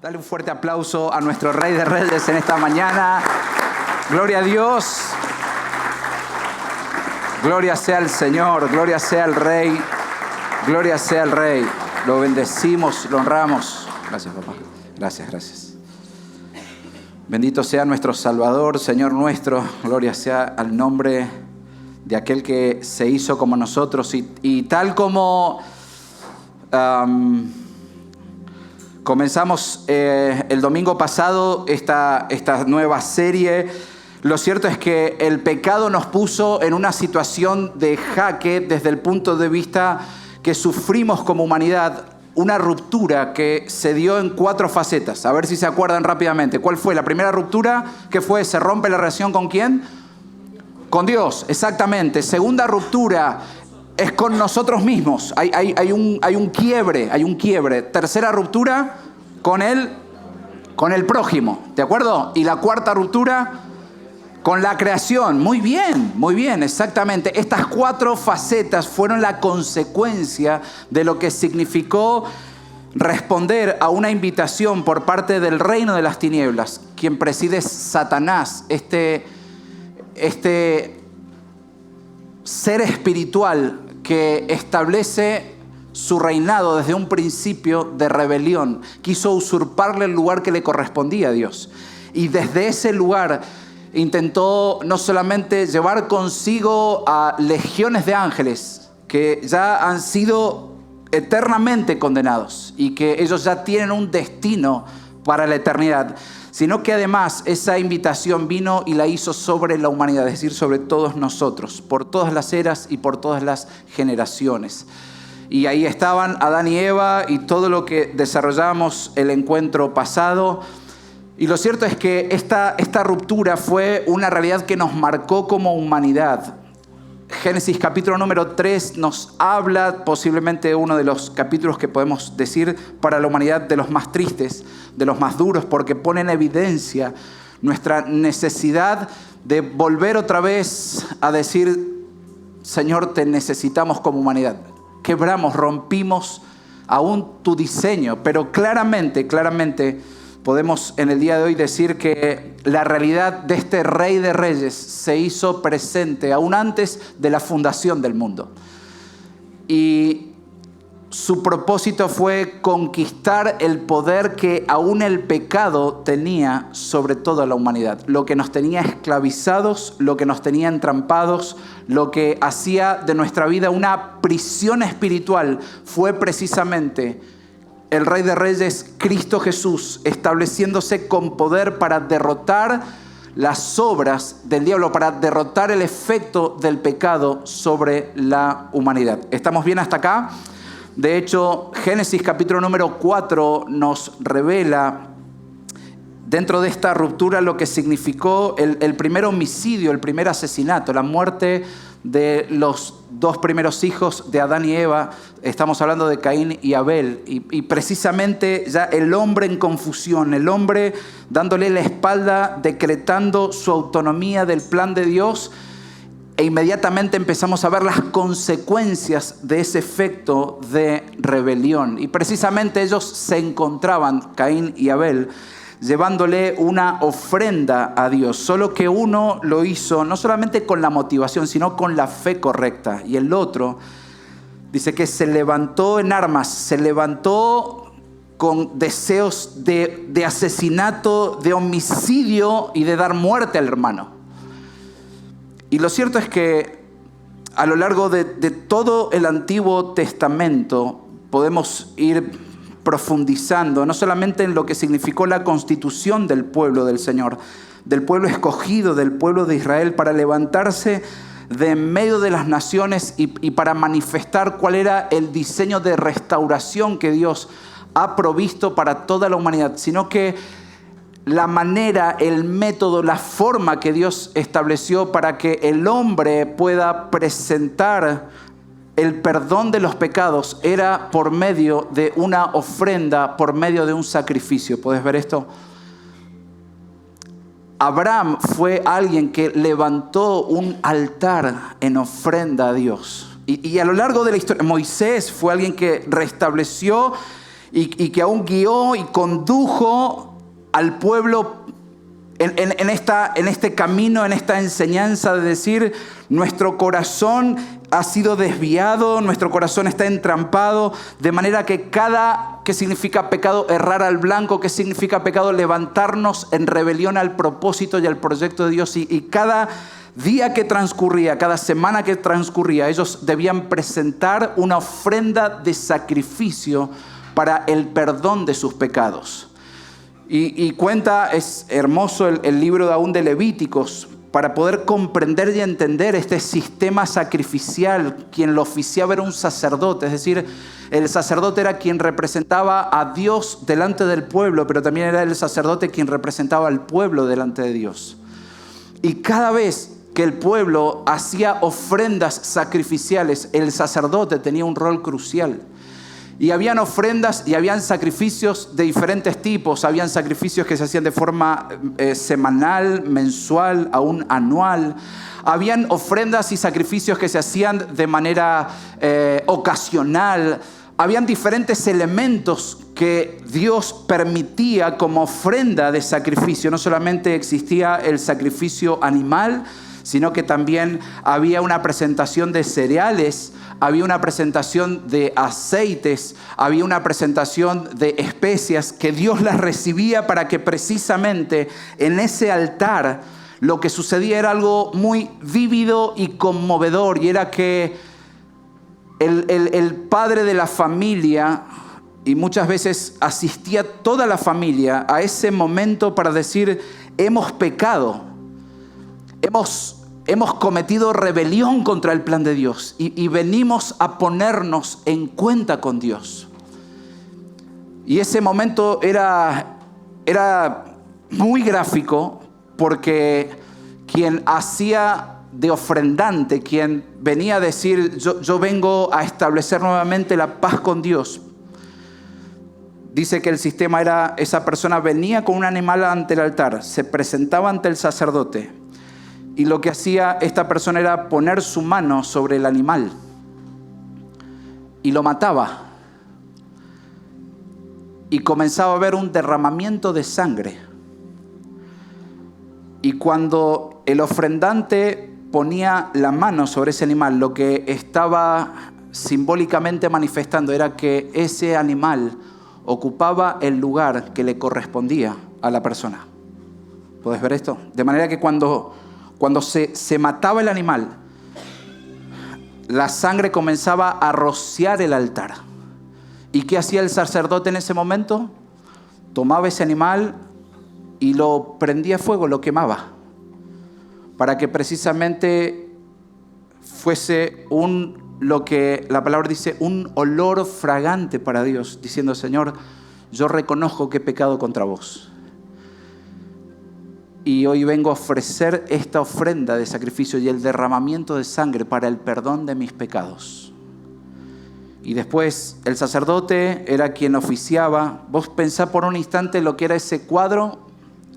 Dale un fuerte aplauso a nuestro Rey de Reyes en esta mañana. Gloria a Dios. Gloria sea al Señor, gloria sea al Rey, gloria sea al Rey. Lo bendecimos, lo honramos. Gracias, papá. Gracias. Bendito sea nuestro Salvador, Señor nuestro. Gloria sea al nombre de aquel que se hizo como nosotros. Y tal como comenzamos el domingo pasado esta nueva serie, lo cierto es que el pecado nos puso en una situación de jaque desde el punto de vista que sufrimos como humanidad una ruptura que se dio en 4 facetas. A ver si se acuerdan rápidamente. ¿Cuál fue la primera ruptura? ¿Qué fue? ¿Se rompe la relación con quién? Con Dios, exactamente. Segunda ruptura es con nosotros mismos. Hay un quiebre. Tercera ruptura con el prójimo. ¿De acuerdo? Y la cuarta ruptura con la creación. Muy bien, exactamente. Estas 4 facetas fueron la consecuencia de lo que significó responder a una invitación por parte del reino de las tinieblas, quien preside Satanás, este ser espiritual que establece su reinado desde un principio de rebelión. Quiso usurparle el lugar que le correspondía a Dios. Y desde ese lugar intentó no solamente llevar consigo a legiones de ángeles que ya han sido eternamente condenados y que ellos ya tienen un destino para la eternidad, sino que además esa invitación vino y la hizo sobre la humanidad, es decir, sobre todos nosotros, por todas las eras y por todas las generaciones. Y ahí estaban Adán y Eva y todo lo que desarrollamos el encuentro pasado. Y lo cierto es que esta ruptura fue una realidad que nos marcó como humanidad. Génesis capítulo número 3 nos habla, posiblemente uno de los capítulos que podemos decir para la humanidad de los más tristes, de los más duros, porque pone en evidencia nuestra necesidad de volver otra vez a decir: Señor, te necesitamos como humanidad. Quebramos, rompimos aún tu diseño, pero claramente podemos en el día de hoy decir que la realidad de este Rey de Reyes se hizo presente aún antes de la fundación del mundo. Y su propósito fue conquistar el poder que aún el pecado tenía sobre toda la humanidad. Lo que nos tenía esclavizados, lo que nos tenía entrampados, lo que hacía de nuestra vida una prisión espiritual fue precisamente el Rey de Reyes, Cristo Jesús, estableciéndose con poder para derrotar las obras del diablo, para derrotar el efecto del pecado sobre la humanidad. ¿Estamos bien hasta acá? De hecho, Génesis capítulo número 4 nos revela dentro de esta ruptura lo que significó el primer homicidio, el primer asesinato, la muerte de los 2 primeros hijos de Adán y Eva. Estamos hablando de Caín y Abel. Y precisamente ya el hombre en confusión, el hombre dándole la espalda, decretando su autonomía del plan de Dios. E inmediatamente empezamos a ver las consecuencias de ese efecto de rebelión. Y precisamente ellos se encontraban, Caín y Abel, llevándole una ofrenda a Dios. Solo que uno lo hizo no solamente con la motivación, sino con la fe correcta. Y el otro dice que se levantó en armas, se levantó con deseos de asesinato, de homicidio y de dar muerte al hermano. Y lo cierto es que a lo largo de todo el Antiguo Testamento podemos ir profundizando, no solamente en lo que significó la constitución del pueblo del Señor, del pueblo escogido, del pueblo de Israel, para levantarse de en medio de las naciones y para manifestar cuál era el diseño de restauración que Dios ha provisto para toda la humanidad, sino que la manera, el método, la forma que Dios estableció para que el hombre pueda presentar el perdón de los pecados era por medio de una ofrenda, por medio de un sacrificio. ¿Puedes ver esto? Abraham fue alguien que levantó un altar en ofrenda a Dios. Y a lo largo de la historia, Moisés fue alguien que restableció y que aún guió y condujo al pueblo en este camino, en esta enseñanza de decir, nuestro corazón ha sido desviado, nuestro corazón está entrampado, de manera que ¿qué significa pecado? Errar al blanco. ¿Qué significa pecado? Levantarnos en rebelión al propósito y al proyecto de Dios. Y cada día que transcurría, cada semana que transcurría, ellos debían presentar una ofrenda de sacrificio para el perdón de sus pecados. Y cuenta, es hermoso el libro aún de Levíticos, para poder comprender y entender este sistema sacrificial. Quien lo oficiaba era un sacerdote, es decir, el sacerdote era quien representaba a Dios delante del pueblo, pero también era el sacerdote quien representaba al pueblo delante de Dios. Y cada vez que el pueblo hacía ofrendas sacrificiales, el sacerdote tenía un rol crucial. Y habían ofrendas y habían sacrificios de diferentes tipos. Habían sacrificios que se hacían de forma semanal, mensual, aún anual. Habían ofrendas y sacrificios que se hacían de manera ocasional. Habían diferentes elementos que Dios permitía como ofrenda de sacrificio. No solamente existía el sacrificio animal, sino que también había una presentación de cereales, había una presentación de aceites, había una presentación de especias que Dios las recibía para que precisamente en ese altar lo que sucedía era algo muy vívido y conmovedor, y era que el padre de la familia, y muchas veces asistía toda la familia a ese momento para decir, hemos pecado, hemos cometido rebelión contra el plan de Dios y venimos a ponernos en cuenta con Dios. Y ese momento era muy gráfico, porque quien hacía de ofrendante, quien venía a decir, yo vengo a establecer nuevamente la paz con Dios, dice que el sistema era, esa persona venía con un animal ante el altar, se presentaba ante el sacerdote, y lo que hacía esta persona era poner su mano sobre el animal y lo mataba. Y comenzaba a haber un derramamiento de sangre. Y cuando el ofrendante ponía la mano sobre ese animal, lo que estaba simbólicamente manifestando era que ese animal ocupaba el lugar que le correspondía a la persona. ¿Puedes ver esto? De manera que cuando se mataba el animal, la sangre comenzaba a rociar el altar. ¿Y qué hacía el sacerdote en ese momento? Tomaba ese animal y lo prendía a fuego, lo quemaba, para que precisamente fuese lo que la palabra dice, un olor fragante para Dios, diciendo, Señor, yo reconozco que he pecado contra vos. Y hoy vengo a ofrecer esta ofrenda de sacrificio y el derramamiento de sangre para el perdón de mis pecados. Y después el sacerdote era quien oficiaba. Vos pensá por un instante lo que era ese cuadro,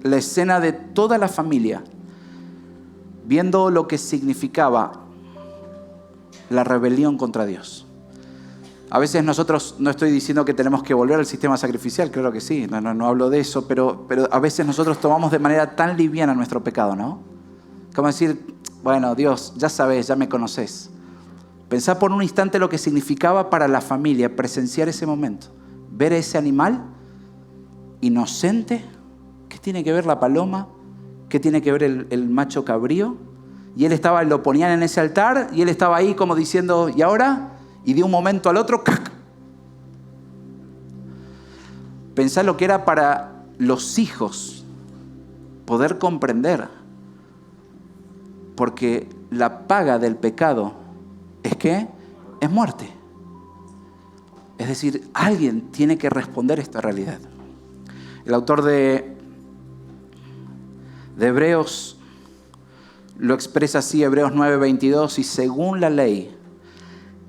la escena de toda la familia, viendo lo que significaba la rebelión contra Dios. A veces nosotros, no estoy diciendo que tenemos que volver al sistema sacrificial, claro que sí, no hablo de eso, pero a veces nosotros tomamos de manera tan liviana nuestro pecado, ¿no? Como decir, bueno, Dios, ya sabes, ya me conoces. Pensá por un instante lo que significaba para la familia presenciar ese momento. Ver a ese animal inocente. ¿Qué tiene que ver la paloma? ¿Qué tiene que ver el macho cabrío? Y lo ponían en ese altar y él estaba ahí como diciendo, ¿y ahora? Y de un momento al otro, ¡cac! Pensá lo que era para los hijos poder comprender. Porque la paga del pecado es ¿qué? Es muerte. Es decir, alguien tiene que responder esta realidad. El autor de Hebreos lo expresa así, Hebreos 9:22, y según la ley,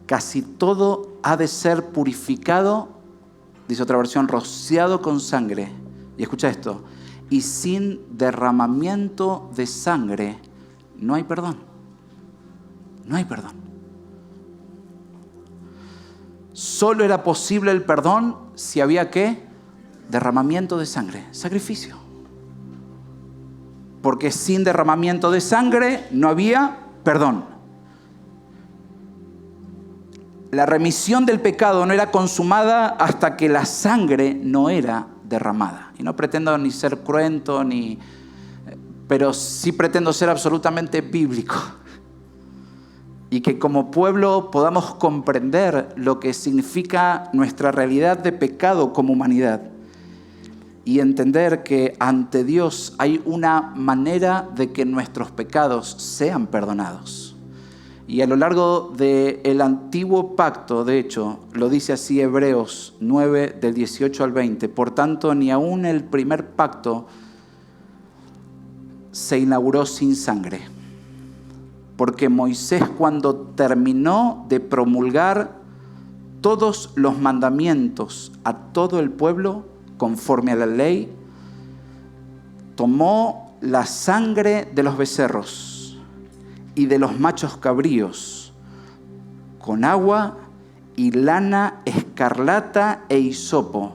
casi todo ha de ser purificado, dice otra versión, rociado con sangre. Y escucha esto, y sin derramamiento de sangre no hay perdón. No hay perdón. Solo era posible el perdón si había ¿qué? Derramamiento de sangre, sacrificio. Porque sin derramamiento de sangre no había perdón. La remisión del pecado no era consumada hasta que la sangre no era derramada. Y no pretendo ni ser cruento, pero sí pretendo ser absolutamente bíblico. Y que como pueblo podamos comprender lo que significa nuestra realidad de pecado como humanidad. Y entender que ante Dios hay una manera de que nuestros pecados sean perdonados. Y a lo largo del antiguo pacto, de hecho, lo dice así Hebreos 9, del 18 al 20. Por tanto, ni aún el primer pacto se inauguró sin sangre. Porque Moisés, cuando terminó de promulgar todos los mandamientos a todo el pueblo, conforme a la ley, tomó la sangre de los becerros y de los machos cabríos, con agua y lana escarlata e hisopo,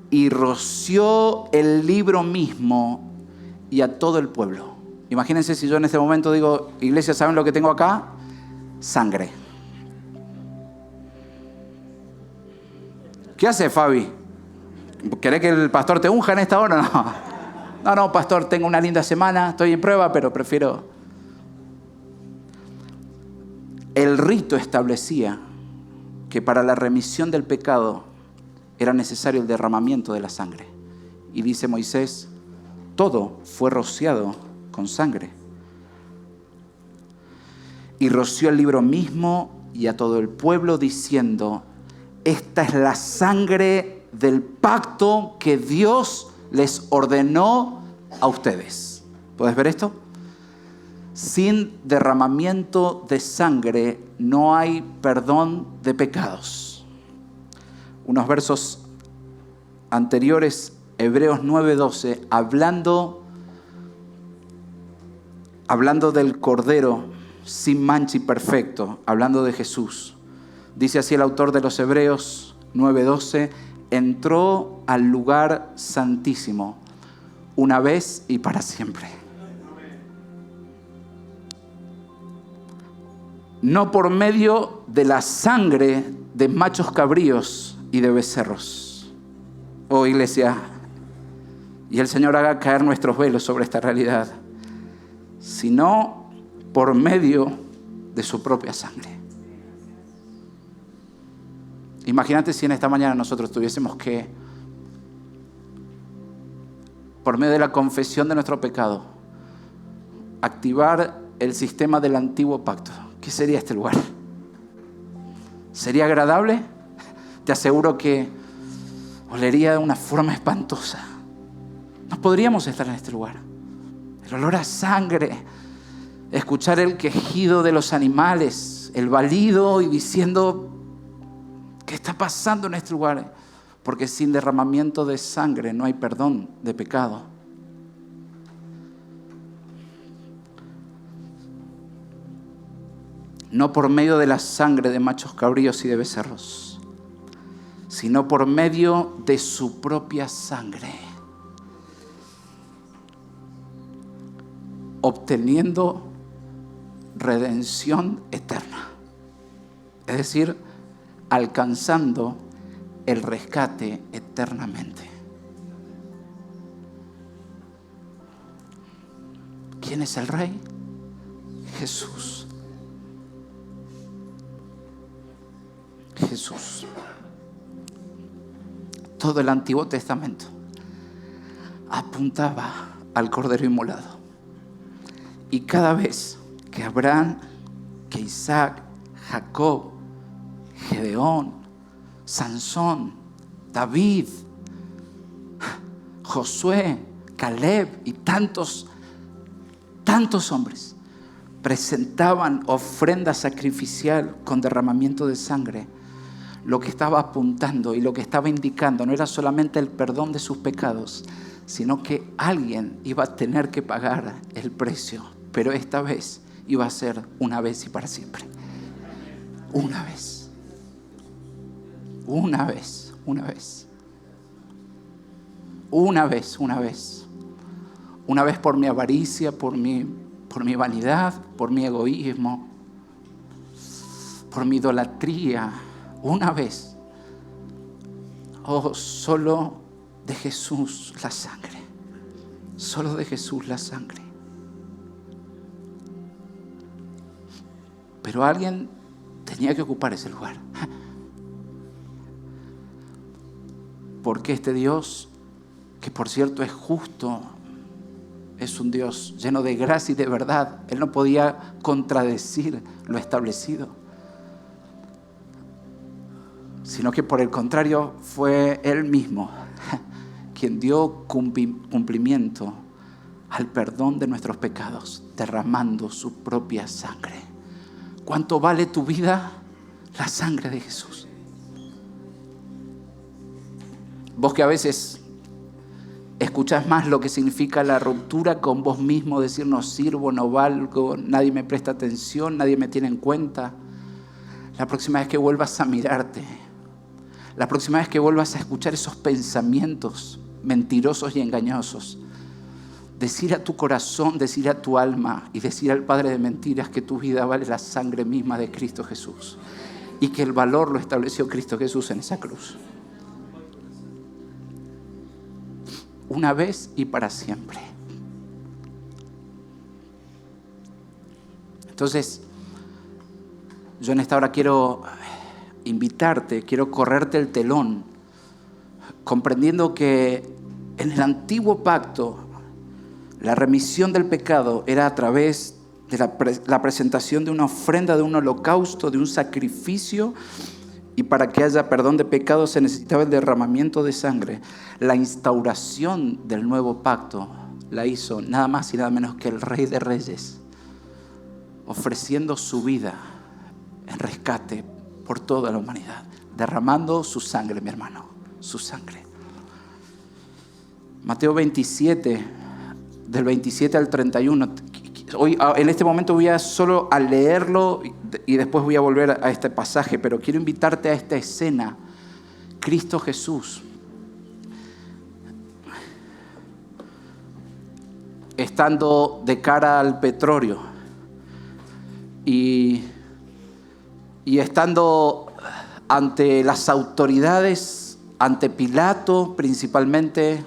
y roció el libro mismo y a todo el pueblo. Imagínense si yo en este momento digo, iglesia, ¿saben lo que tengo acá? Sangre. ¿Qué hace, Fabi? ¿Querés que el pastor te unja en esta hora? No, pastor, tengo una linda semana, estoy en prueba, pero prefiero... El rito establecía que para la remisión del pecado era necesario el derramamiento de la sangre. Y dice Moisés, todo fue rociado con sangre. Y roció el libro mismo y a todo el pueblo diciendo, esta es la sangre del pacto que Dios les ordenó a ustedes. ¿Puedes ver esto? Sin derramamiento de sangre no hay perdón de pecados. Unos versos anteriores, Hebreos 9:12, hablando del Cordero sin mancha y perfecto, hablando de Jesús. Dice así el autor de los Hebreos 9:12, entró al lugar santísimo una vez y para siempre. No por medio de la sangre de machos cabríos y de becerros. Oh, iglesia, y el Señor haga caer nuestros velos sobre esta realidad, sino por medio de su propia sangre. Imagínate si en esta mañana nosotros tuviésemos que, por medio de la confesión de nuestro pecado, activar el sistema del antiguo pacto. ¿Qué sería este lugar? ¿Sería agradable? Te aseguro que olería de una forma espantosa. No podríamos estar en este lugar. El olor a sangre, escuchar el quejido de los animales, el balido y diciendo, ¿qué está pasando en este lugar? Porque sin derramamiento de sangre no hay perdón de pecado. No por medio de la sangre de machos cabríos y de becerros, sino por medio de su propia sangre, obteniendo redención eterna. Es decir, alcanzando el rescate eternamente. ¿Quién es el Rey? Jesús. Jesús. Todo el Antiguo Testamento apuntaba al Cordero inmolado. Y cada vez que Abraham, que Isaac, Jacob, Gedeón, Sansón, David, Josué, Caleb y tantos hombres presentaban ofrenda sacrificial con derramamiento de sangre, lo que estaba apuntando y lo que estaba indicando no era solamente el perdón de sus pecados, sino que alguien iba a tener que pagar el precio, pero esta vez iba a ser una vez y para siempre. Una vez. una vez. Una vez. Una vez por mi avaricia, por mi vanidad, por mi egoísmo, por mi idolatría. Una vez. Oh, solo de Jesús la sangre. Solo de Jesús la sangre. Pero alguien tenía que ocupar ese lugar. Porque este Dios, que por cierto es justo, es un Dios lleno de gracia y de verdad. Él no podía contradecir lo establecido, sino que por el contrario fue Él mismo quien dio cumplimiento al perdón de nuestros pecados, derramando su propia sangre. ¿Cuánto vale tu vida? La sangre de Jesús. Vos que a veces escuchás más lo que significa la ruptura con vos mismo, decir no sirvo, no valgo, nadie me presta atención, nadie me tiene en cuenta. La próxima vez que vuelvas a mirarte, la próxima vez que vuelvas a escuchar esos pensamientos mentirosos y engañosos, decir a tu corazón, decir a tu alma y decir al Padre de mentiras que tu vida vale la sangre misma de Cristo Jesús y que el valor lo estableció Cristo Jesús en esa cruz. Una vez y para siempre. Entonces, yo en esta hora quiero invitarte, quiero correrte el telón, comprendiendo que en el antiguo pacto la remisión del pecado era a través de la presentación de una ofrenda, de un holocausto, de un sacrificio. Y para que haya perdón de pecados se necesitaba el derramamiento de sangre. La instauración del nuevo pacto la hizo nada más y nada menos que el Rey de Reyes, ofreciendo su vida en rescate por toda la humanidad, derramando su sangre, mi hermano, su sangre. Mateo 27, del 27 al 31. Hoy, en este momento voy a solo a leerlo y después voy a volver a este pasaje, pero quiero invitarte a esta escena. Cristo Jesús, estando de cara al petróleo y estando ante las autoridades, ante Pilato principalmente.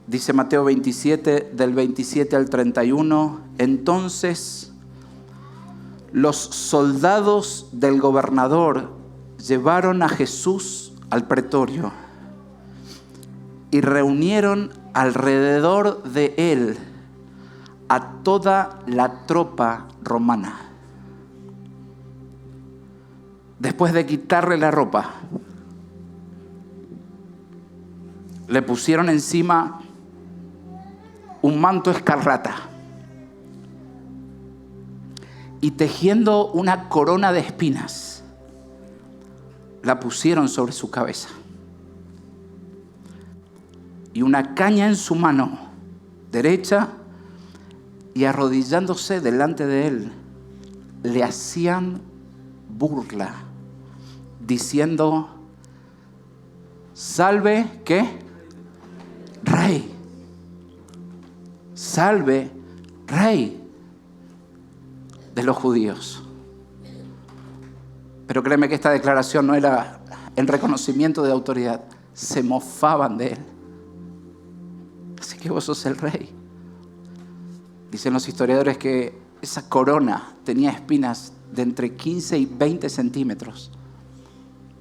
Dice Mateo 27, del 27 al 31, entonces los soldados del gobernador llevaron a Jesús al pretorio y reunieron alrededor de él a toda la tropa romana. Después de quitarle la ropa, le pusieron encima un manto escarlata y tejiendo una corona de espinas, la pusieron sobre su cabeza y una caña en su mano derecha, y arrodillándose delante de él le hacían burla diciendo: salve, ¿qué? Rey. Salve, Rey de los judíos. Pero créeme que esta declaración no era en reconocimiento de autoridad. Se mofaban de él. Así que vos sos el rey. Dicen los historiadores que esa corona tenía espinas de entre 15 y 20 centímetros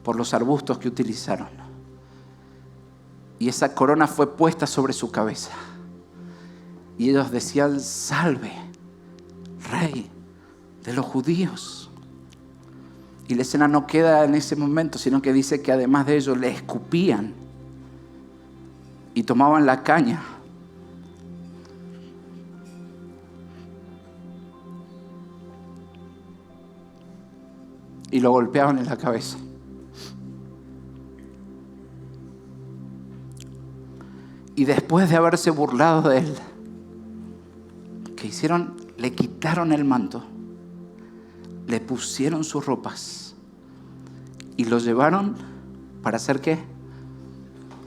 por los arbustos que utilizaron. Y esa corona fue puesta sobre su cabeza. Y ellos decían: salve, Rey de los judíos. Y la escena no queda en ese momento, sino que dice que además de ello le escupían y tomaban la caña y lo golpeaban en la cabeza. Y después de haberse burlado de él, ¿qué hicieron? Le quitaron el manto, le pusieron sus ropas y lo llevaron ¿Para ser qué?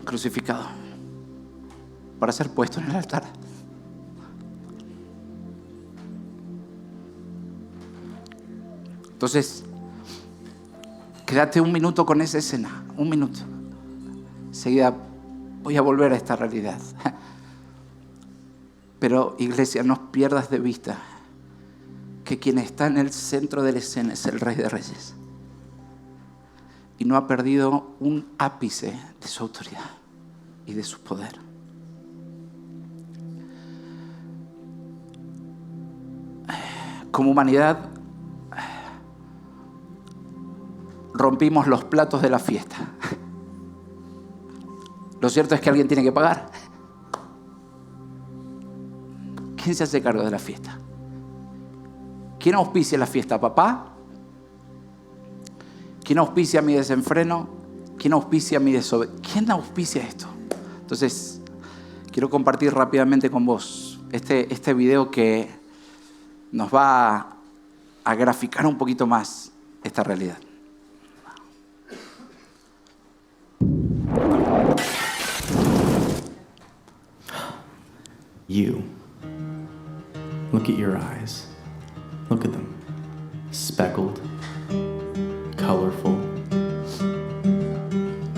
Crucificado. Para ser puesto en el altar. Entonces, quédate un minuto con esa escena, un minuto. Enseguida voy a volver a esta realidad. Pero, iglesia, no pierdas de vista que quien está en el centro de la escena es el Rey de Reyes. Y no ha perdido un ápice de su autoridad y de su poder. Como humanidad, rompimos los platos de la fiesta. Lo cierto es que alguien tiene que pagar. ¿Quién se hace cargo de la fiesta? ¿Quién auspicia la fiesta? ¿Papá? ¿Quién auspicia mi desenfreno? ¿Quién auspicia mi desobediencia? ¿Quién auspicia esto? Entonces, quiero compartir rápidamente con vos este video que nos va a graficar un poquito más esta realidad. You. Look at your eyes. Look at them. Speckled, colorful,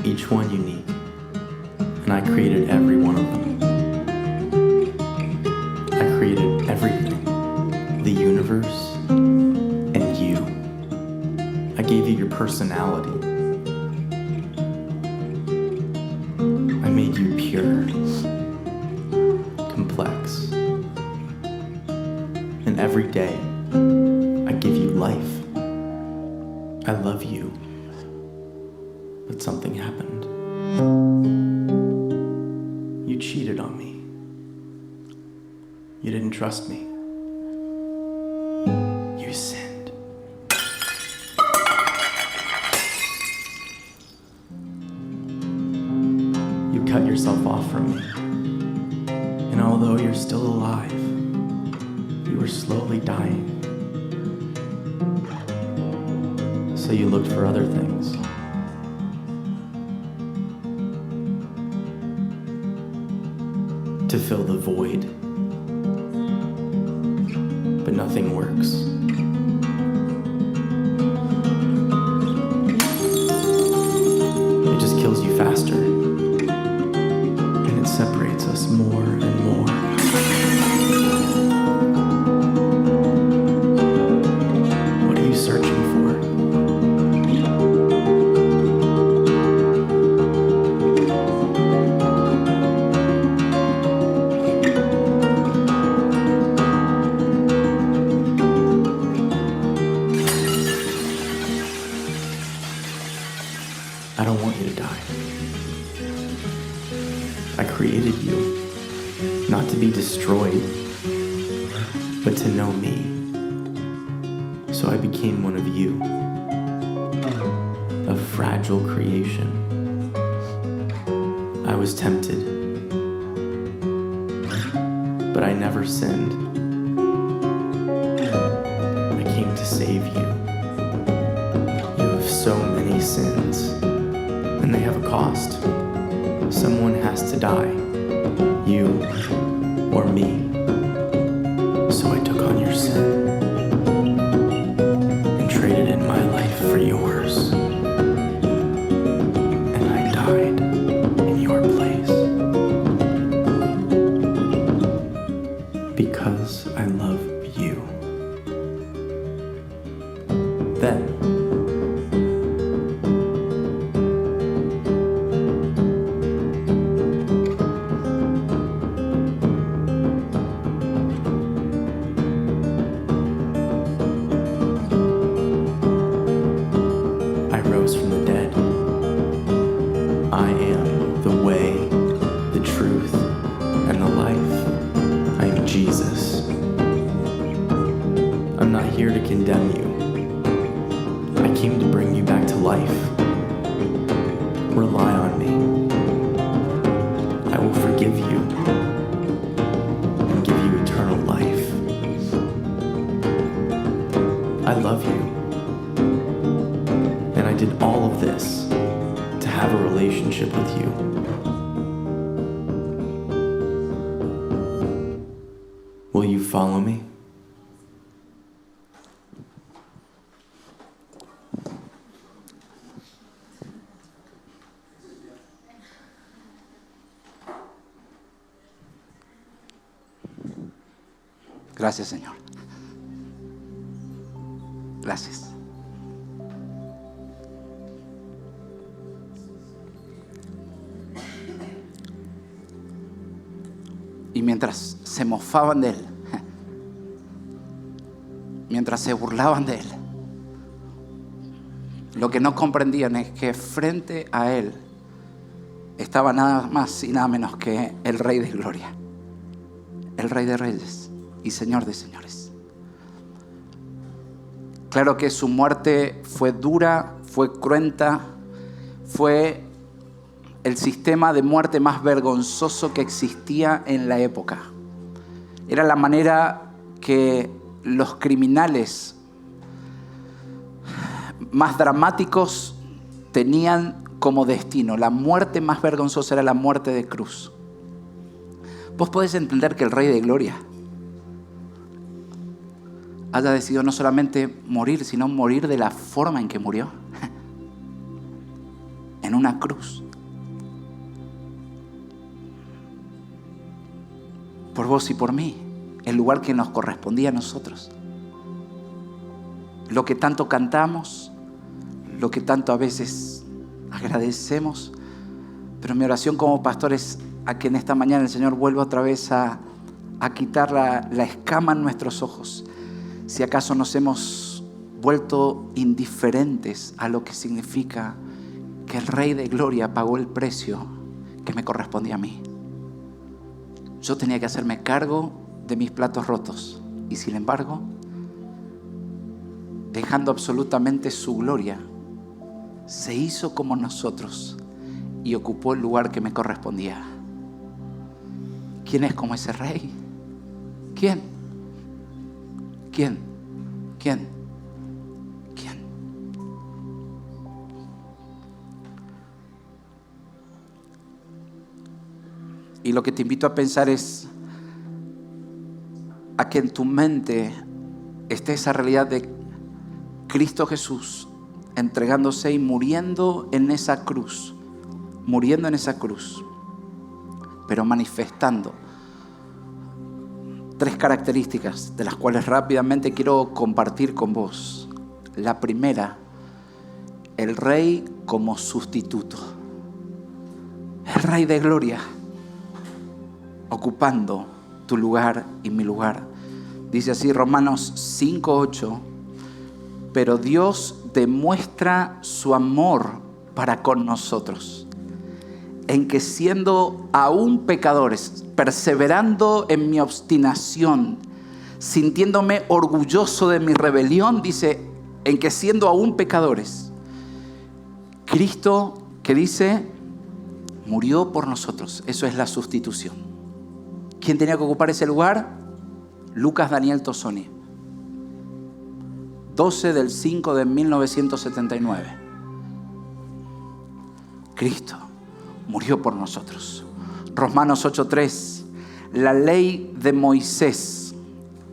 each one unique. And I created every one of them. I created everything, the universe, and you. I gave you your personality. I made you pure, complex. And every day, I give you life. I love you. But something happened. You cheated on me. You didn't trust me. You sinned. You cut yourself off from me. And although you're still alive, you were slowly dying. So you looked for other things. To fill the void. But nothing works. It just kills you faster. And it separates us more and more. What are you searching for? I don't want you to die. I created you, not to be destroyed, but to know me. So I became one of you, a fragile creation. I was tempted, but I never sinned. I came to save you. You have so many sins. And they have a cost. Someone has to die. You or me. So I took on your sin and traded in my life for yours. And I died in your place. Because I love you. Then from the dead. I am the way, the truth, and the life. I am Jesus. I'm not here to condemn you. I came to bring you back to life. Rely on me. I will forgive you and give you eternal life. I love you. I did all of this to have a relationship with you. Will you follow me? Gracias, Señor. Gracias. Y mientras se mofaban de Él, mientras se burlaban de Él, lo que no comprendían es que frente a Él estaba nada más y nada menos que el Rey de Gloria, el Rey de Reyes y Señor de señores. Claro que su muerte fue dura, fue cruenta, fue el sistema de muerte más vergonzoso que existía en la época. Era la manera que los criminales más dramáticos tenían como destino. La muerte más vergonzosa era la muerte de cruz. Vos podés entender que el Rey de Gloria haya decidido no solamente morir, sino morir de la forma en que murió. En una cruz. Por vos y por mí. El lugar que nos correspondía a nosotros. Lo que tanto cantamos, lo que tanto a veces agradecemos. Pero mi oración como pastor es a que en esta mañana el Señor vuelva otra vez a quitar la escama en nuestros ojos. Si acaso nos hemos vuelto indiferentes a lo que significa que el Rey de Gloria pagó el precio que me correspondía a mí. Yo tenía que hacerme cargo de mis platos rotos y sin embargo, dejando absolutamente su gloria, se hizo como nosotros y ocupó el lugar que me correspondía. ¿Quién es como ese Rey? ¿Quién? ¿Quién? ¿Quién? ¿Quién? Y lo que te invito a pensar es a que en tu mente esté esa realidad de Cristo Jesús entregándose y muriendo en esa cruz, pero manifestando 3 características de las cuales rápidamente quiero compartir con vos. La primera, el Rey como sustituto. El Rey de Gloria, ocupando tu lugar y mi lugar. Dice así Romanos 5:8, pero Dios demuestra su amor para con nosotros, en que siendo aún pecadores, perseverando en mi obstinación, sintiéndome orgulloso de mi rebelión, dice, en que siendo aún pecadores, Cristo, que dice, murió por nosotros. Eso es la sustitución. ¿Quién tenía que ocupar ese lugar? Lucas Daniel Tosoni. 12/5/1979. Cristo murió por nosotros. Romanos 8:3. La ley de Moisés,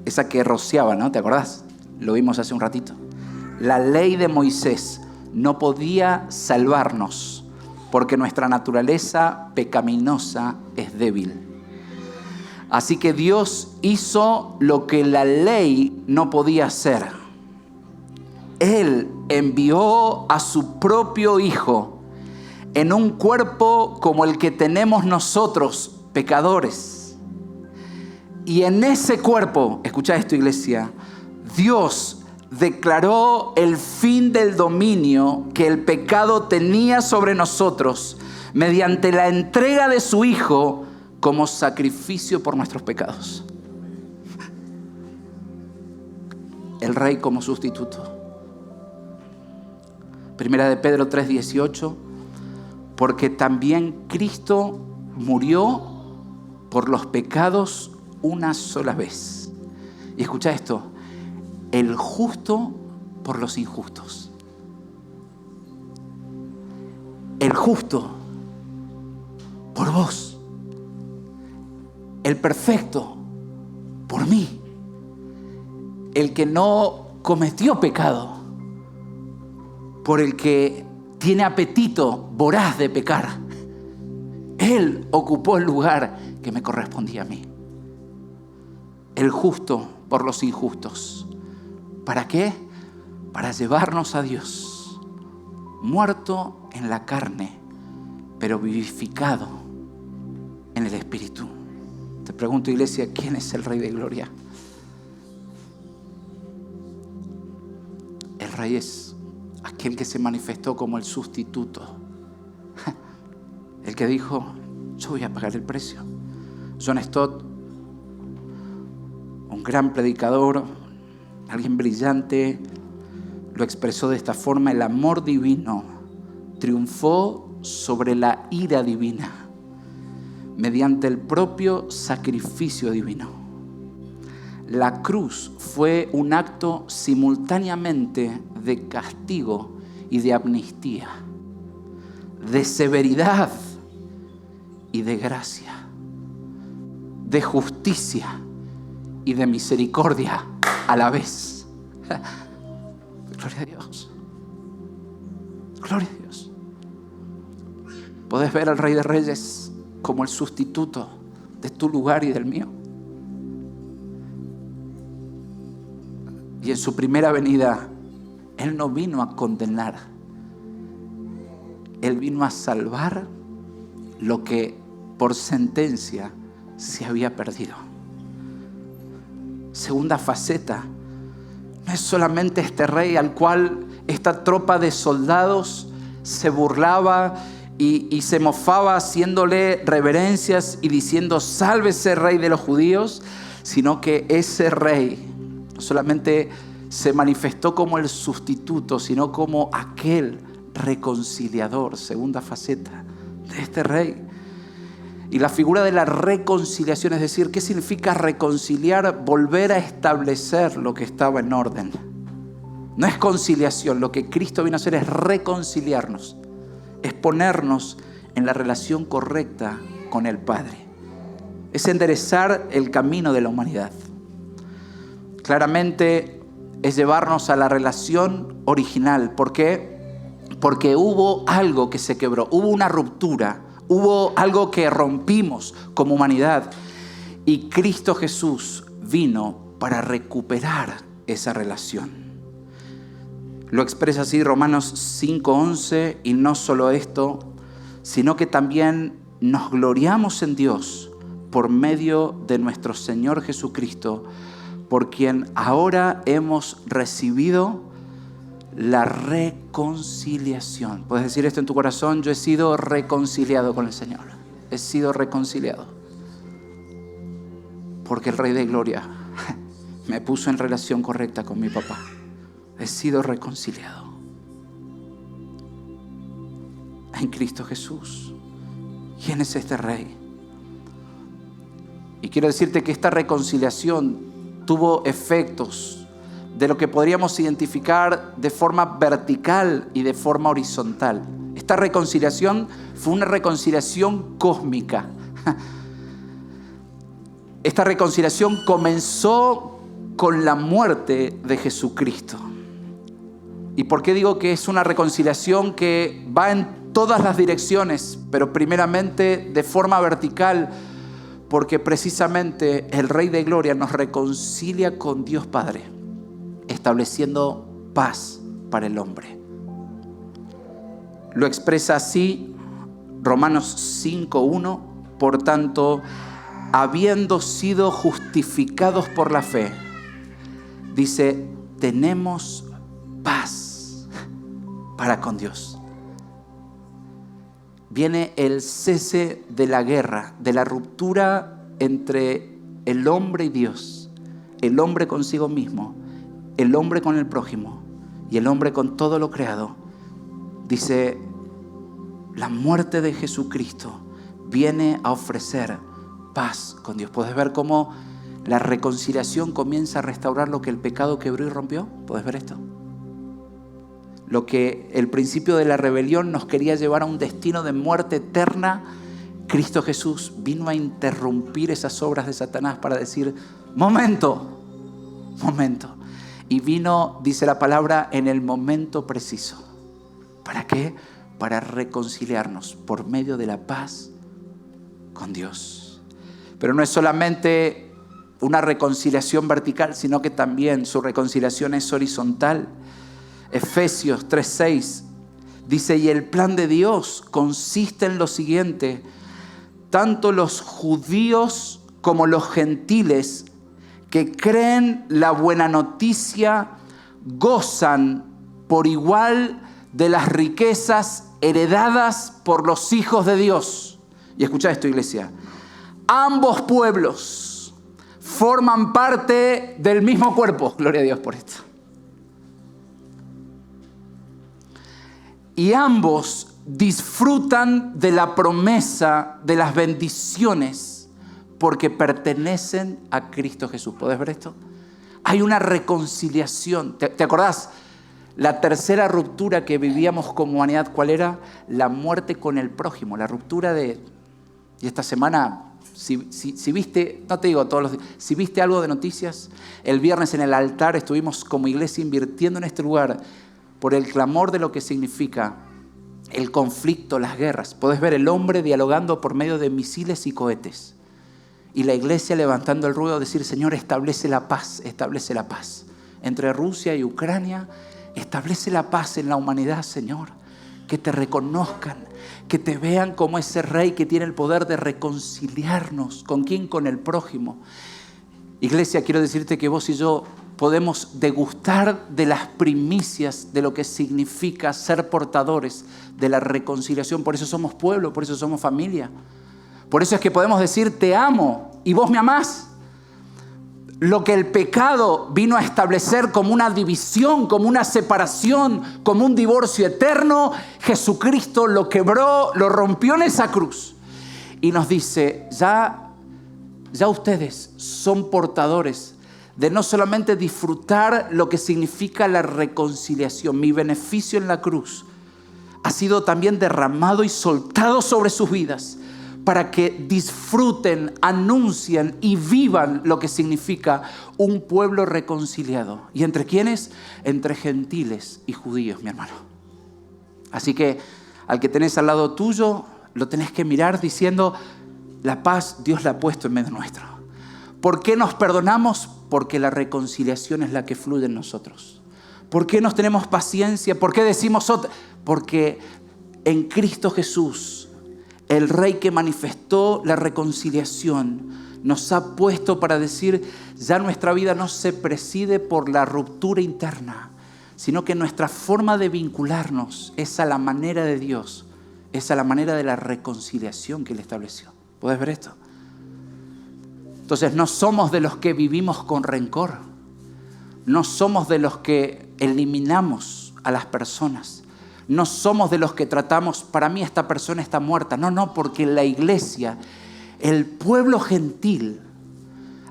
esa que rociaba, ¿no? ¿Te acordás? Lo vimos hace un ratito. La ley de Moisés no podía salvarnos porque nuestra naturaleza pecaminosa es débil. Así que Dios hizo lo que la ley no podía hacer. Él envió a su propio Hijo en un cuerpo como el que tenemos nosotros, pecadores. Y en ese cuerpo, escucha esto, iglesia, Dios declaró el fin del dominio que el pecado tenía sobre nosotros mediante la entrega de su Hijo como sacrificio por nuestros pecados. El Rey como sustituto. Primera de Pedro 3:18, porque también Cristo murió por los pecados una sola vez. Y escucha esto, el justo por los injustos. el justo por vos, el perfecto por mí, el que no cometió pecado, por el que tiene apetito voraz de pecar. Él ocupó el lugar que me correspondía a mí. El justo por los injustos. ¿Para qué? Para llevarnos a Dios, muerto en la carne, pero vivificado en el Espíritu. Te pregunto, iglesia, ¿quién es el Rey de Gloria? El Rey es aquel que se manifestó como el sustituto. El que dijo, yo voy a pagar el precio. John Stott, un gran predicador, alguien brillante, lo expresó de esta forma: el amor divino triunfó sobre la ira divina mediante el propio sacrificio divino. La cruz fue un acto simultáneamente de castigo y de amnistía, de severidad y de gracia, de justicia y de misericordia a la vez. Gloria a Dios. Gloria a Dios. Podés ver al Rey de Reyes como el sustituto de tu lugar y del mío. Y en su primera venida, Él no vino a condenar. Él vino a salvar lo que por sentencia se había perdido. Segunda faceta. No es solamente este rey al cual esta tropa de soldados se burlaba y se mofaba haciéndole reverencias y diciendo sálvese rey de los judíos, sino que ese rey no solamente se manifestó como el sustituto, sino como aquel reconciliador. Segunda faceta de este rey. Y la figura de la reconciliación, es decir, ¿qué significa reconciliar? Volver a establecer lo que estaba en orden. No es conciliación, lo que Cristo vino a hacer es reconciliarnos, es ponernos en la relación correcta con el Padre, es enderezar el camino de la humanidad. Claramente es llevarnos a la relación original. ¿Por qué? Porque hubo algo que se quebró, hubo una ruptura. Hubo algo que rompimos como humanidad y Cristo Jesús vino para recuperar esa relación. Lo expresa así Romanos 5:11, y no solo esto, sino que también nos gloriamos en Dios por medio de nuestro Señor Jesucristo, por quien ahora hemos recibido la reconciliación. Puedes decir esto en tu corazón: yo he sido reconciliado con el Señor. He sido reconciliado. Porque el Rey de Gloria me puso en relación correcta con mi papá. He sido reconciliado en Cristo Jesús. ¿Quién es este Rey? Y quiero decirte que esta reconciliación tuvo efectos de lo que podríamos identificar de forma vertical y de forma horizontal. Esta reconciliación fue una reconciliación cósmica. Esta reconciliación comenzó con la muerte de Jesucristo. ¿Y por qué digo que es una reconciliación que va en todas las direcciones, pero primeramente de forma vertical? Porque precisamente el Rey de Gloria nos reconcilia con Dios Padre, estableciendo paz para el hombre. Lo expresa así Romanos 5:1. Por tanto, habiendo sido justificados por la fe, dice, tenemos paz para con Dios. Viene el cese de la guerra, de la ruptura entre el hombre y Dios, el hombre consigo mismo, el hombre con el prójimo y el hombre con todo lo creado. Dice, la muerte de Jesucristo viene a ofrecer paz con Dios. ¿Puedes ver cómo la reconciliación comienza a restaurar lo que el pecado quebró y rompió? ¿Puedes ver esto? lo que el principio de la rebelión nos quería llevar a un destino de muerte eterna, Cristo Jesús vino a interrumpir esas obras de Satanás para decir, momento. Y vino, dice la palabra, en el momento preciso. ¿Para qué? Para reconciliarnos por medio de la paz con Dios. Pero no es solamente una reconciliación vertical, sino que también su reconciliación es horizontal. Efesios 3:6 dice, y el plan de Dios consiste en lo siguiente: tanto los judíos como los gentiles que creen la buena noticia gozan por igual de las riquezas heredadas por los hijos de Dios. Y escucha esto, iglesia. Ambos pueblos forman parte del mismo cuerpo. Gloria a Dios por esto. Y ambos disfrutan de la promesa de las bendiciones porque pertenecen a Cristo Jesús. ¿Podés ver esto? Hay una reconciliación. ¿Te acordás? La tercera ruptura que vivíamos como humanidad, ¿cuál era? La muerte con el prójimo. La ruptura de... Y esta semana, si viste, no te digo todos los días, si viste algo de noticias, el viernes en el altar estuvimos como iglesia invirtiendo en este lugar por el clamor de lo que significa el conflicto, las guerras. Podés ver el hombre dialogando por medio de misiles y cohetes. Y la iglesia levantando el ruedo, decir, Señor, establece la paz entre Rusia y Ucrania. Establece la paz en la humanidad, Señor. Que te reconozcan, que te vean como ese rey que tiene el poder de reconciliarnos. ¿Con quién? Con el prójimo. Iglesia, quiero decirte que vos y yo podemos degustar de las primicias de lo que significa ser portadores de la reconciliación. Por eso somos pueblo, por eso somos familia. Por eso es que podemos decir, te amo y vos me amás. Lo que el pecado vino a establecer como una división, como una separación, como un divorcio eterno, Jesucristo lo quebró, lo rompió en esa cruz. Y nos dice, ya ustedes son portadores de no solamente disfrutar lo que significa la reconciliación. Mi beneficio en la cruz ha sido también derramado y soltado sobre sus vidas, para que disfruten, anuncien y vivan lo que significa un pueblo reconciliado. ¿Y entre quiénes? Entre gentiles y judíos, mi hermano. Así que al que tenés al lado tuyo, lo tenés que mirar diciendo, la paz Dios la ha puesto en medio nuestro. ¿Por qué nos perdonamos? Porque la reconciliación es la que fluye en nosotros. ¿Por qué nos tenemos paciencia? ¿Por qué decimos otra? Porque en Cristo Jesús, el Rey que manifestó la reconciliación, nos ha puesto para decir, ya nuestra vida no se preside por la ruptura interna, sino que nuestra forma de vincularnos es a la manera de Dios, es a la manera de la reconciliación que Él estableció. ¿Puedes ver esto? Entonces no somos de los que vivimos con rencor, no somos de los que eliminamos a las personas. No somos de los que tratamos, para mí esta persona está muerta. No, porque la iglesia, el pueblo gentil,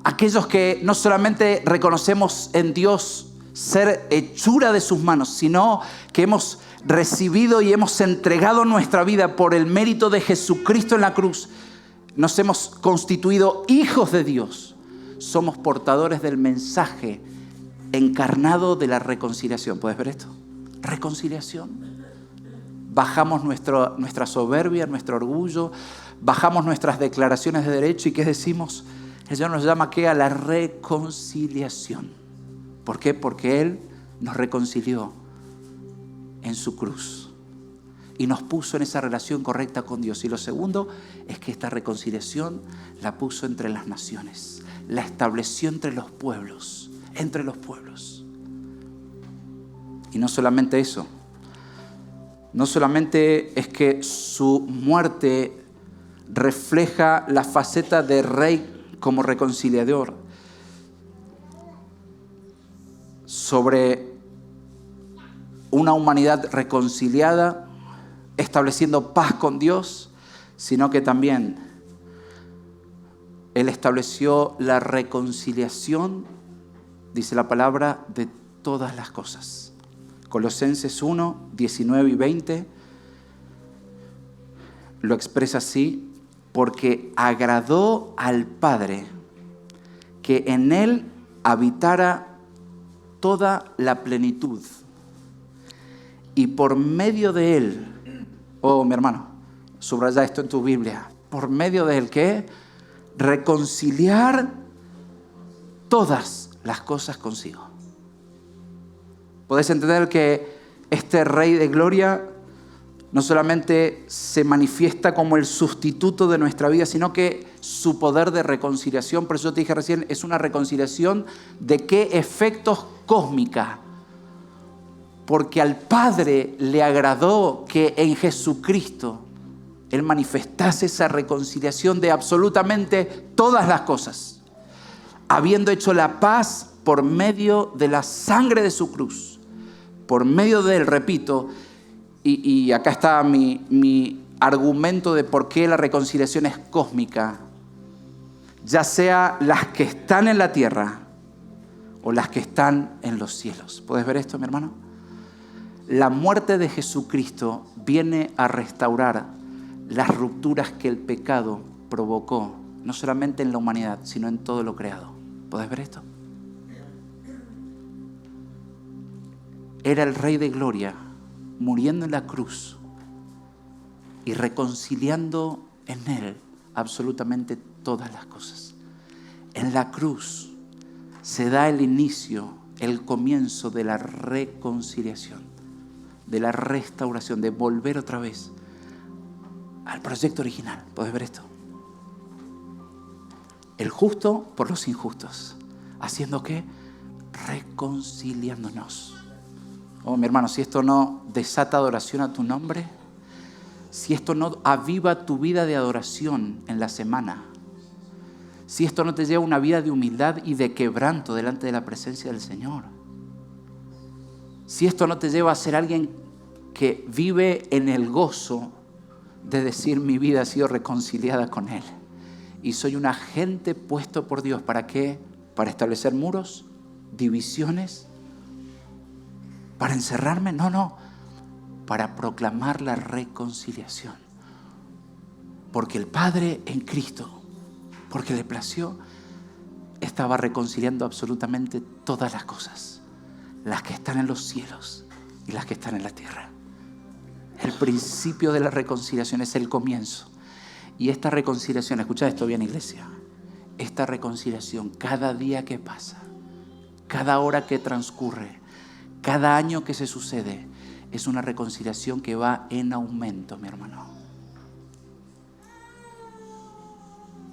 aquellos que no solamente reconocemos en Dios ser hechura de sus manos, sino que hemos recibido y hemos entregado nuestra vida por el mérito de Jesucristo en la cruz, nos hemos constituido hijos de Dios. Somos portadores del mensaje encarnado de la reconciliación. ¿Puedes ver esto? Reconciliación. Bajamos nuestra soberbia, nuestro orgullo, bajamos nuestras declaraciones de derecho y ¿qué decimos? El Señor nos llama ¿qué? A la reconciliación. ¿Por qué? Porque Él nos reconcilió en su cruz y nos puso en esa relación correcta con Dios. Y lo segundo es que esta reconciliación la puso entre las naciones, la estableció entre los pueblos. Y no solamente eso. No solamente es que su muerte refleja la faceta de rey como reconciliador sobre una humanidad reconciliada, estableciendo paz con Dios, sino que también Él estableció la reconciliación, dice la palabra, de todas las cosas. Colosenses 1, 19 y 20 lo expresa así: porque agradó al Padre que en Él habitara toda la plenitud, y por medio de Él, oh mi hermano, subraya esto en tu Biblia, por medio de Él, ¿qué? Reconciliar todas las cosas consigo. Podés entender que este Rey de Gloria no solamente se manifiesta como el sustituto de nuestra vida, sino que su poder de reconciliación, por eso yo te dije recién, es una reconciliación de qué efectos cósmica. Porque al Padre le agradó que en Jesucristo Él manifestase esa reconciliación de absolutamente todas las cosas, habiendo hecho la paz por medio de la sangre de su cruz. Por medio de Él, repito, y acá está mi argumento de por qué la reconciliación es cósmica, ya sea las que están en la tierra o las que están en los cielos. ¿Puedes ver esto, mi hermano? La muerte de Jesucristo viene a restaurar las rupturas que el pecado provocó, no solamente en la humanidad, sino en todo lo creado. ¿Puedes ver esto? Era el Rey de Gloria muriendo en la cruz y reconciliando en Él absolutamente todas las cosas. En la cruz se da el inicio, el comienzo de la reconciliación, de la restauración, de volver otra vez al proyecto original. ¿Puedes ver esto? El justo por los injustos. ¿Haciendo qué? Reconciliándonos. Oh, mi hermano, si esto no desata adoración a tu nombre, si esto no aviva tu vida de adoración en la semana, si esto no te lleva a una vida de humildad y de quebranto delante de la presencia del Señor, si esto no te lleva a ser alguien que vive en el gozo de decir: mi vida ha sido reconciliada con Él y soy un agente puesto por Dios. ¿Para qué? ¿Para establecer muros? ¿Divisiones? ¿Para encerrarme? No. Para proclamar la reconciliación. Porque el Padre en Cristo, porque le plació, estaba reconciliando absolutamente todas las cosas, las que están en los cielos y las que están en la tierra. El principio de la reconciliación es el comienzo. Y esta reconciliación, escucha esto bien, iglesia, esta reconciliación cada día que pasa, cada hora que transcurre, cada año que se sucede, es una reconciliación que va en aumento, mi hermano.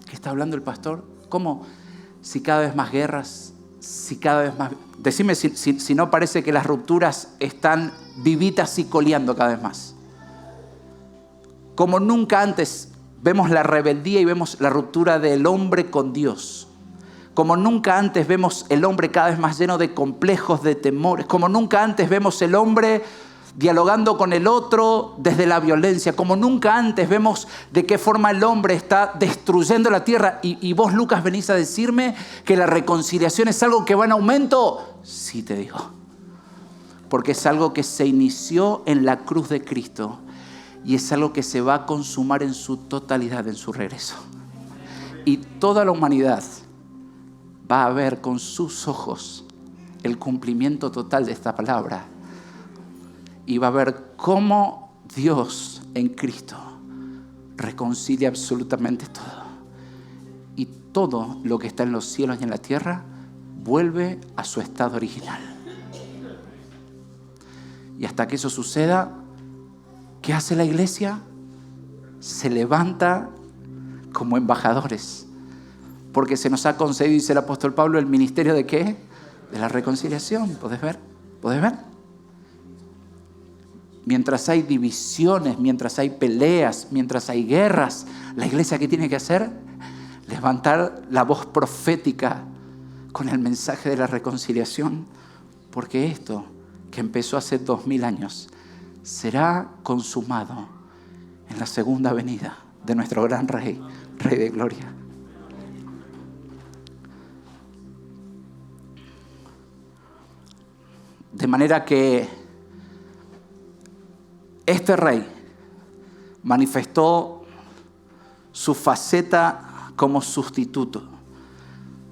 ¿Qué está hablando el pastor? ¿Cómo? Si cada vez más guerras, si cada vez más... Decime si no parece que las rupturas están vivitas y coleando cada vez más. Como nunca antes vemos la rebeldía y vemos la ruptura del hombre con Dios. Como nunca antes vemos el hombre cada vez más lleno de complejos, de temores. Como nunca antes vemos el hombre dialogando con el otro desde la violencia. Como nunca antes vemos de qué forma el hombre está destruyendo la tierra. Y vos, Lucas, venís a decirme que la reconciliación es algo que va en aumento. Sí, te digo. Porque es algo que se inició en la cruz de Cristo y es algo que se va a consumar en su totalidad en su regreso. Y toda la humanidad va a ver con sus ojos el cumplimiento total de esta palabra. Y va a ver cómo Dios en Cristo reconcilia absolutamente todo. Y todo lo que está en los cielos y en la tierra vuelve a su estado original. Y hasta que eso suceda, ¿qué hace la iglesia? Se levanta como embajadores. Porque se nos ha concedido, dice el apóstol Pablo, el ministerio ¿de qué? De la reconciliación. ¿Podés ver? ¿Podés ver? Mientras hay divisiones, mientras hay peleas, mientras hay guerras, la iglesia, ¿qué tiene que hacer? Levantar la voz profética con el mensaje de la reconciliación. Porque esto que empezó hace 2000 años será consumado en la segunda venida de nuestro gran Rey, Rey de Gloria. De manera que Este rey manifestó su faceta como sustituto,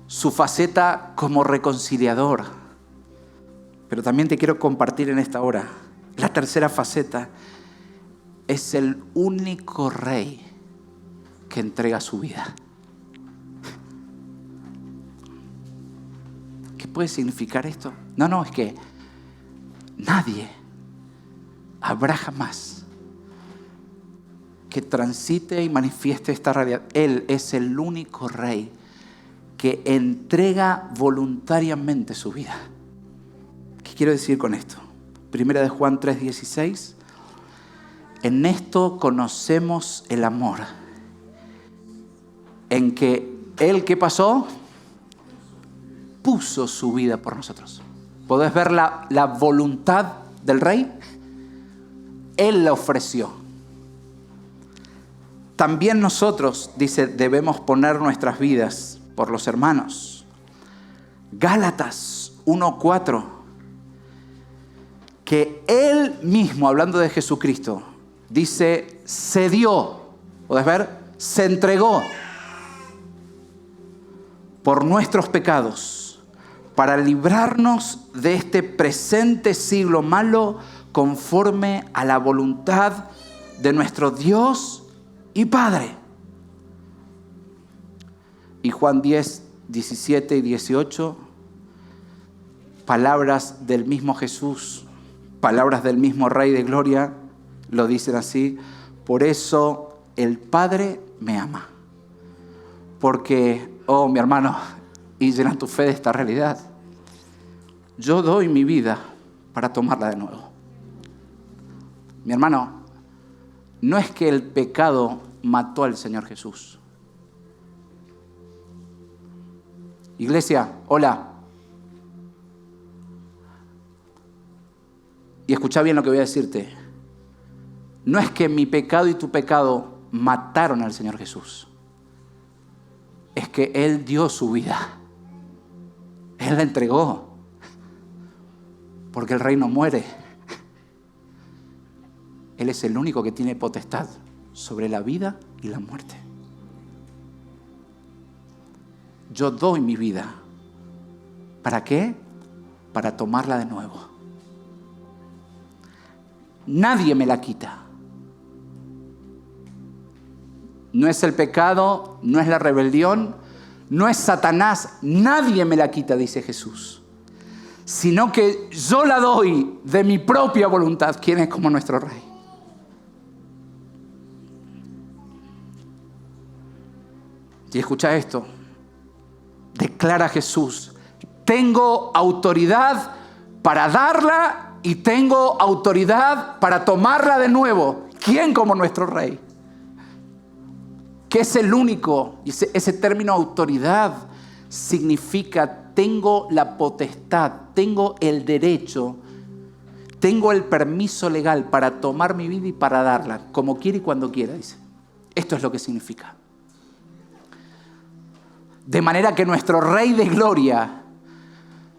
su faceta como reconciliador. Pero también te quiero compartir en esta hora, la tercera faceta, es el único rey que entrega su vida. ¿Qué puede significar esto? No, es que nadie habrá jamás que transite y manifieste esta realidad. Él es el único rey que entrega voluntariamente su vida. ¿Qué quiero decir con esto? Primera de Juan 3:16. En esto conocemos el amor, en que Él, ¿qué pasó? Puso su vida por nosotros. ¿Podés ver la voluntad del rey? Él la ofreció. También nosotros, dice, debemos poner nuestras vidas por los hermanos. Gálatas 1:4. Que Él mismo, hablando de Jesucristo, dice, se dio. ¿Podés ver? Se entregó por nuestros pecados para librarnos de este presente siglo malo conforme a la voluntad de nuestro Dios y Padre. Y Juan 10:17 y 18, palabras del mismo Jesús, palabras del mismo Rey de Gloria, lo dicen así: por eso el Padre me ama. Porque, oh mi hermano, y llena tu fe de esta realidad, yo doy mi vida para tomarla de nuevo. Mi hermano, no es que el pecado mató al Señor Jesús. Iglesia, hola. Y escucha bien lo que voy a decirte. No es que mi pecado y tu pecado mataron al Señor Jesús. Es que Él dio su vida. Él la entregó. Porque el rey no muere. Él es el único que tiene potestad sobre la vida y la muerte. Yo doy mi vida. ¿Para qué? Para tomarla de nuevo. Nadie me la quita. No es el pecado, no es la rebelión, no es Satanás. Nadie me la quita, dice Jesús. Sino que yo la doy de mi propia voluntad. ¿Quién es como nuestro Rey? Y escucha esto. Declara Jesús: tengo autoridad para darla y tengo autoridad para tomarla de nuevo. ¿Quién como nuestro Rey? Que es el único. Y ese término autoridad significa tengo la potestad, tengo el derecho, tengo el permiso legal para tomar mi vida y para darla, como quiera y cuando quiera, dice. Esto es lo que significa. De manera que nuestro Rey de Gloria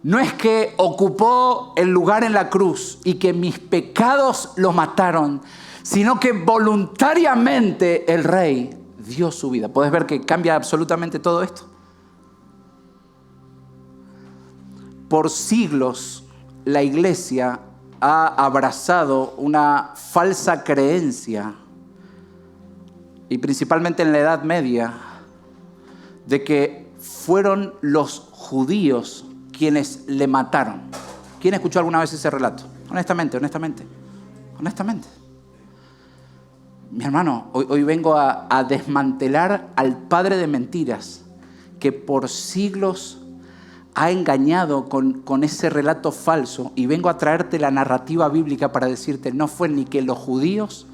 no es que ocupó el lugar en la cruz y que mis pecados lo mataron, sino que voluntariamente el Rey dio su vida. ¿Puedes ver que cambia absolutamente todo esto? Por siglos la iglesia ha abrazado una falsa creencia, y principalmente en la Edad Media, de que fueron los judíos quienes le mataron. ¿Quién escuchó alguna vez ese relato? Honestamente. Mi hermano, hoy vengo a desmantelar al padre de mentiras que por siglos ha engañado con ese relato falso, y vengo a traerte la narrativa bíblica para decirte: no fue ni que los judíos,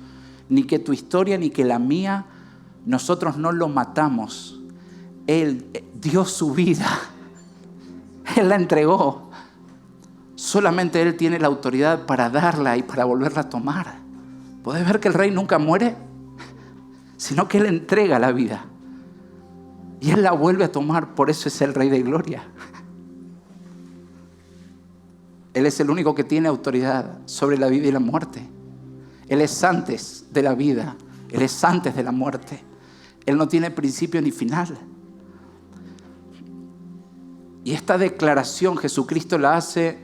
ni que tu historia, ni que la mía, nosotros no lo matamos. Él dio su vida. Él la entregó. Solamente Él tiene la autoridad para darla y para volverla a tomar. ¿Podés ver que el Rey nunca muere? Sino que Él entrega la vida. Y Él la vuelve a tomar. Por eso es el Rey de Gloria. Él es el único que tiene autoridad sobre la vida y la muerte. Él es antes de la vida. Él es antes de la muerte. Él no tiene principio ni final. Y esta declaración Jesucristo la hace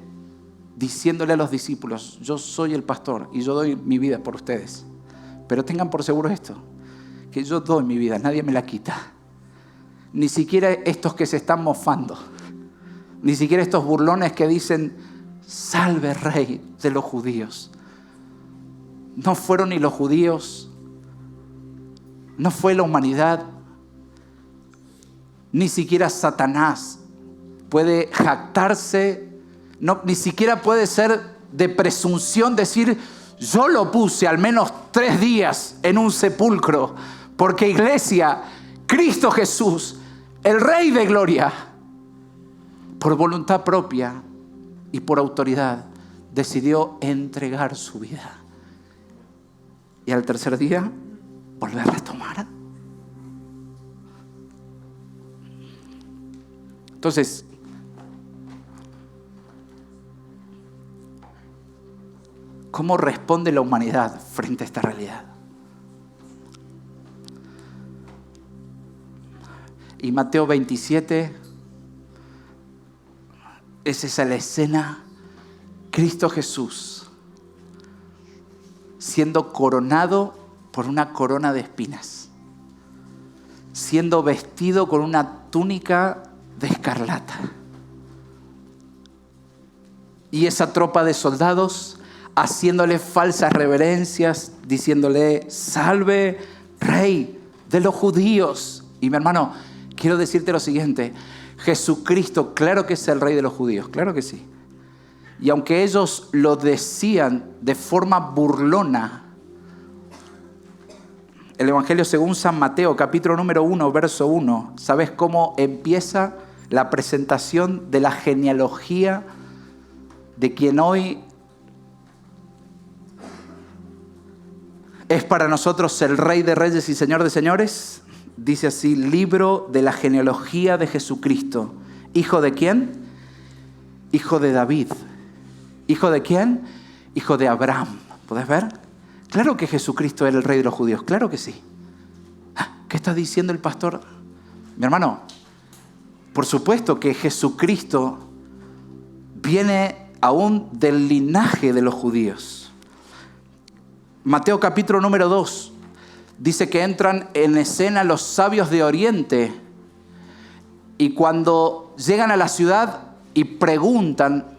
diciéndole a los discípulos: yo soy el pastor y yo doy mi vida por ustedes. Pero tengan por seguro esto, que yo doy mi vida, nadie me la quita. Ni siquiera estos que se están mofando. Ni siquiera estos burlones que dicen: salve Rey de los judíos. No fueron ni los judíos, no fue la humanidad, ni siquiera Satanás puede jactarse, no, ni siquiera puede ser de presunción decir: yo lo puse al menos 3 días en un sepulcro, porque iglesia, Cristo Jesús, el Rey de Gloria, por voluntad propia y por autoridad, decidió entregar su vida. Y al tercer día, volver a retomar. Entonces, ¿cómo responde la humanidad frente a esta realidad? Y Mateo 27, es esa la escena, Cristo Jesús siendo coronado por una corona de espinas, siendo vestido con una túnica de escarlata. Y esa tropa de soldados haciéndole falsas reverencias, diciéndole: salve, Rey de los judíos. Y mi hermano, quiero decirte lo siguiente: Jesucristo, claro que es el Rey de los judíos, claro que sí. Y aunque ellos lo decían de forma burlona, el Evangelio según San Mateo, capítulo número 1, verso 1, ¿sabes cómo empieza la presentación de la genealogía de quien hoy es para nosotros el Rey de Reyes y Señor de Señores? Dice así: libro de la genealogía de Jesucristo. ¿Hijo de quién? Hijo de David. ¿Hijo de quién? Hijo de Abraham. ¿Podés ver? Claro que Jesucristo era el Rey de los judíos, claro que sí. ¿Qué está diciendo el pastor? Mi hermano, por supuesto que Jesucristo viene aún del linaje de los judíos. Mateo capítulo número 2 dice que entran en escena los sabios de Oriente, y cuando llegan a la ciudad y preguntan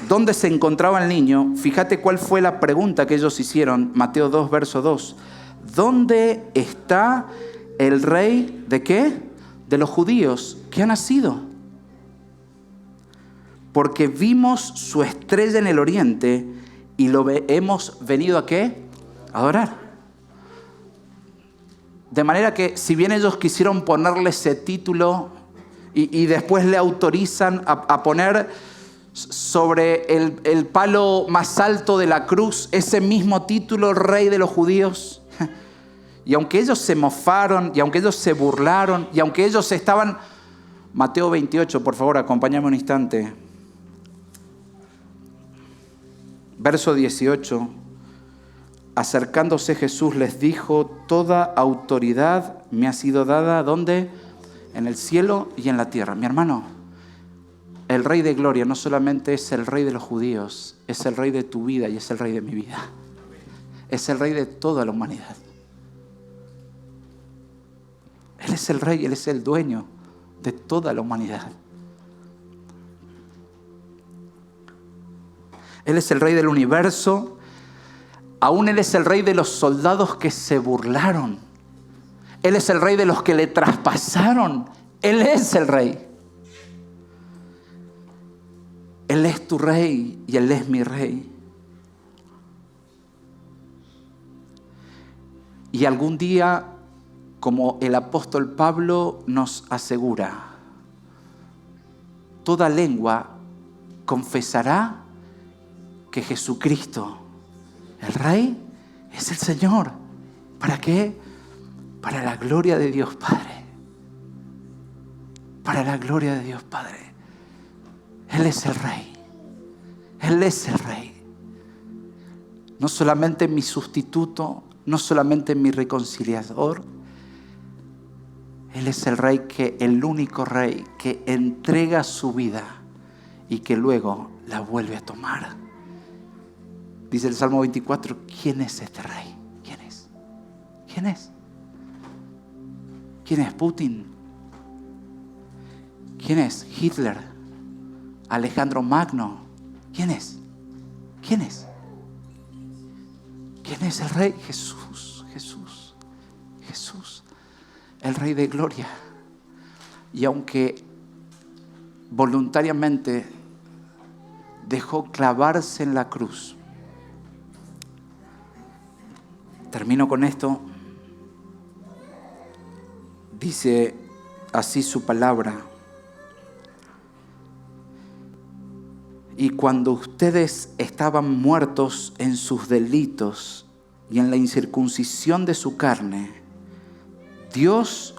dónde se encontraba el niño, fíjate cuál fue la pregunta que ellos hicieron. Mateo 2, verso 2. ¿Dónde está el Rey de qué? De los judíos, que ha nacido. Porque vimos su estrella en el oriente y lo hemos venido ¿a qué? A adorar. De manera que si bien ellos quisieron ponerle ese título y después le autorizan a poner sobre el palo más alto de la cruz ese mismo título, Rey de los judíos, y aunque ellos se mofaron, y aunque ellos se burlaron, y aunque ellos estaban... Mateo 28, por favor, acompáñame un instante. Verso 18. Acercándose Jesús les dijo: toda autoridad me ha sido dada, ¿dónde? En el cielo y en la tierra. Mi hermano, el Rey de Gloria no solamente es el Rey de los judíos, es el Rey de tu vida y es el Rey de mi vida. Es el Rey de toda la humanidad. Él es el Rey, Él es el dueño de toda la humanidad. Él es el Rey del universo. Aún Él es el Rey de los soldados que se burlaron. Él es el Rey de los que le traspasaron. Él es el Rey. Él es tu Rey y Él es mi Rey. Y algún día, como el apóstol Pablo nos asegura, toda lengua confesará que Jesucristo, el Rey, es el Señor. ¿Para qué? Para la gloria de Dios Padre. Para la gloria de Dios Padre. Él es el Rey. Él es el Rey. no solamente mi sustituto, no solamente mi reconciliador. Él es el Rey, el único Rey que entrega su vida y que luego la vuelve a tomar. Dice el Salmo 24, ¿quién es este Rey? ¿Quién es? ¿Quién es? ¿Quién es Putin? ¿Quién es Hitler? ¿Alejandro Magno? ¿Quién es? ¿Quién es? ¿Quién es el Rey? Jesús, Jesús, Jesús, el Rey de gloria. Y aunque voluntariamente dejó clavarse en la cruz, termino con esto, dice así su palabra: y cuando ustedes estaban muertos en sus delitos y en la incircuncisión de su carne, Dios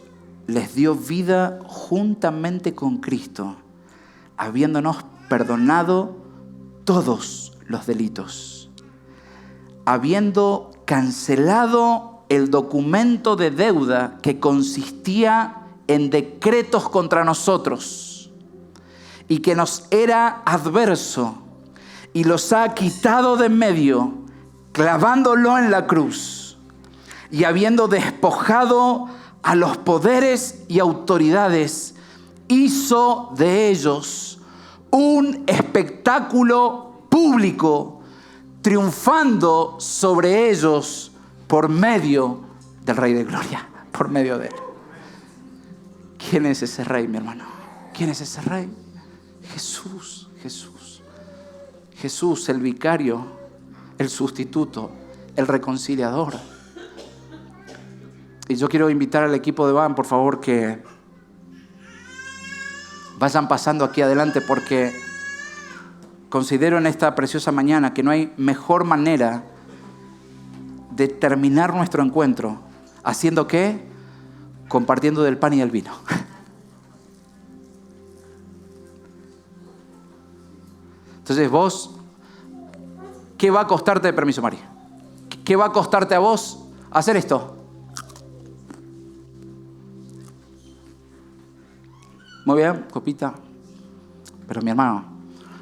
les dio vida juntamente con Cristo, habiéndonos perdonado todos los delitos, habiendo cancelado el documento de deuda que consistía en decretos contra nosotros y que nos era adverso, y los ha quitado de en medio, clavándolo en la cruz, y habiendo despojado a los poderes y autoridades, hizo de ellos un espectáculo público, triunfando sobre ellos por medio del Rey de Gloria, por medio de Él. ¿Quién es ese Rey, mi hermano? ¿Quién es ese Rey? Jesús, Jesús. Jesús, el vicario, el sustituto, el reconciliador. Y yo quiero invitar al equipo de band, por favor, que vayan pasando aquí adelante, porque considero en esta preciosa mañana que no hay mejor manera de terminar nuestro encuentro haciendo ¿qué? Compartiendo del pan y del vino. Entonces vos, ¿qué va a costarte? Permiso, María. ¿Qué va a costarte a vos hacer esto? Muy bien, copita. Pero mi hermano,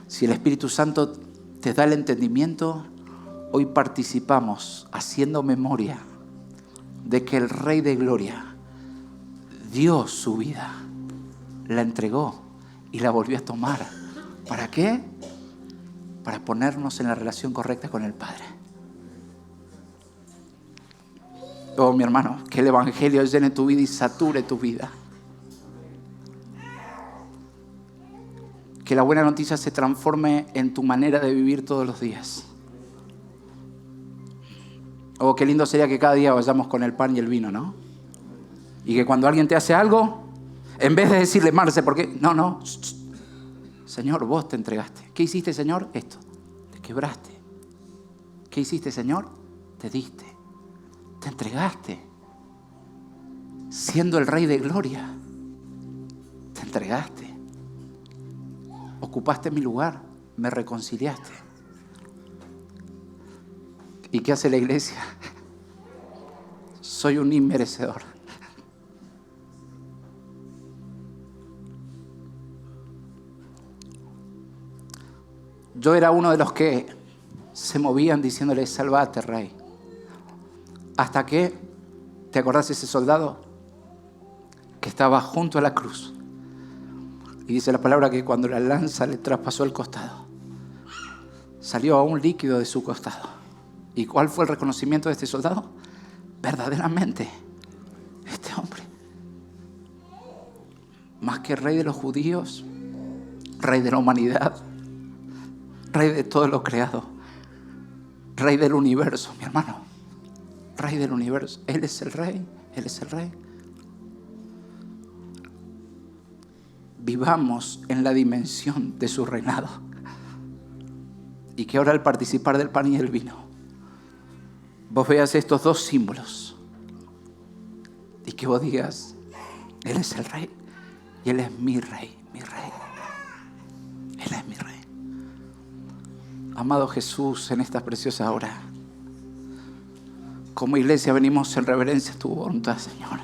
si el Espíritu Santo te da el entendimiento, hoy participamos haciendo memoria de que el Rey de Gloria dio su vida, la entregó y la volvió a tomar. ¿Para qué? Para ponernos en la relación correcta con el Padre. Oh, mi hermano, que el Evangelio llene tu vida y sature tu vida. Que la buena noticia se transforme en tu manera de vivir todos los días. Oh, qué lindo sería que cada día vayamos con el pan y el vino, ¿no? Y que cuando alguien te hace algo, en vez de decirle, Marce, ¿por qué? No. Señor, vos te entregaste. ¿Qué hiciste, Señor? Esto. Te quebraste. ¿Qué hiciste, Señor? Te diste. Te entregaste. Siendo el Rey de Gloria. Te entregaste. Ocupaste mi lugar. Me reconciliaste. ¿Y qué hace la iglesia? Soy un inmerecedor. Yo era uno de los que se movían diciéndole, salvate, Rey. Hasta que, ¿te acordás de ese soldado que estaba junto a la cruz? Y dice la palabra que cuando la lanza le traspasó el costado, salió un líquido de su costado. ¿Y cuál fue el reconocimiento de este soldado? Verdaderamente, este hombre, más que Rey de los judíos, Rey de la humanidad, Rey de todo lo creado, Rey del universo, mi hermano, Rey del universo. Él es el Rey, Él es el Rey. Vivamos en la dimensión de su reinado. Y que ahora al participar del pan y el vino, vos veas estos dos símbolos y que vos digas, Él es el Rey y Él es mi Rey, mi Rey. Él es mi Rey. Amado Jesús, en esta preciosa hora, Como iglesia venimos en reverencia a tu voluntad, Señor.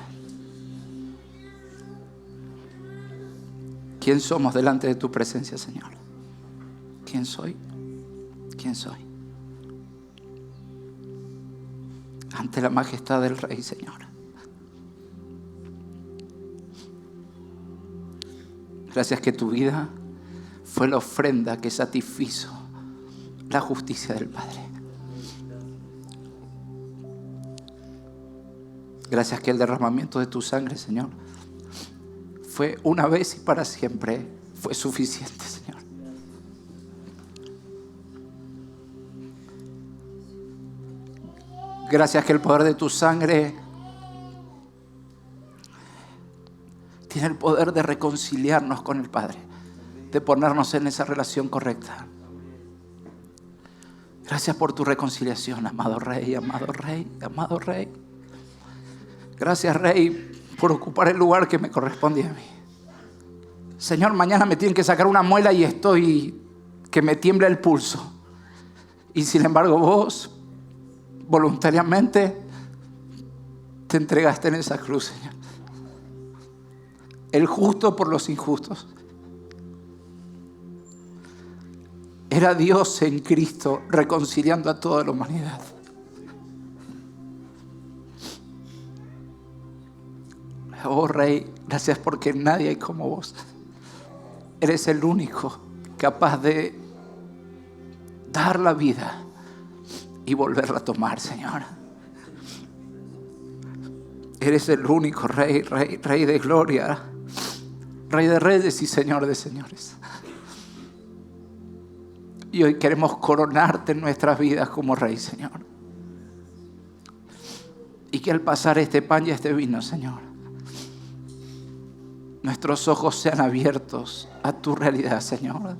¿Quién somos delante de tu presencia, Señor? ¿Quién soy? ¿Quién soy? Ante la majestad del Rey, Señor. Gracias que tu vida fue la ofrenda que satisfizo la justicia del Padre. Gracias que el derramamiento de tu sangre, Señor, fue una vez y para siempre, fue suficiente, Señor. Gracias que el poder de tu sangre tiene el poder de reconciliarnos con el Padre, de ponernos en esa relación correcta. Gracias por tu reconciliación, amado Rey, amado Rey, amado Rey. Gracias, Rey, por ocupar el lugar que me corresponde a mí. Señor, mañana me tienen que sacar una muela y estoy que me tiembla el pulso. Y sin embargo vos, voluntariamente, te entregaste en esa cruz, Señor. El justo por los injustos. Era Dios en Cristo reconciliando a toda la humanidad. Oh Rey, gracias porque nadie hay como vos. Eres el único capaz de dar la vida y volverla a tomar, Señor. Eres el único Rey, Rey, Rey de gloria, Rey de reyes y Señor de señores. Y hoy queremos coronarte en nuestras vidas como Rey, Señor. Y que al pasar este pan y este vino, Señor, nuestros ojos sean abiertos a tu realidad, Señor.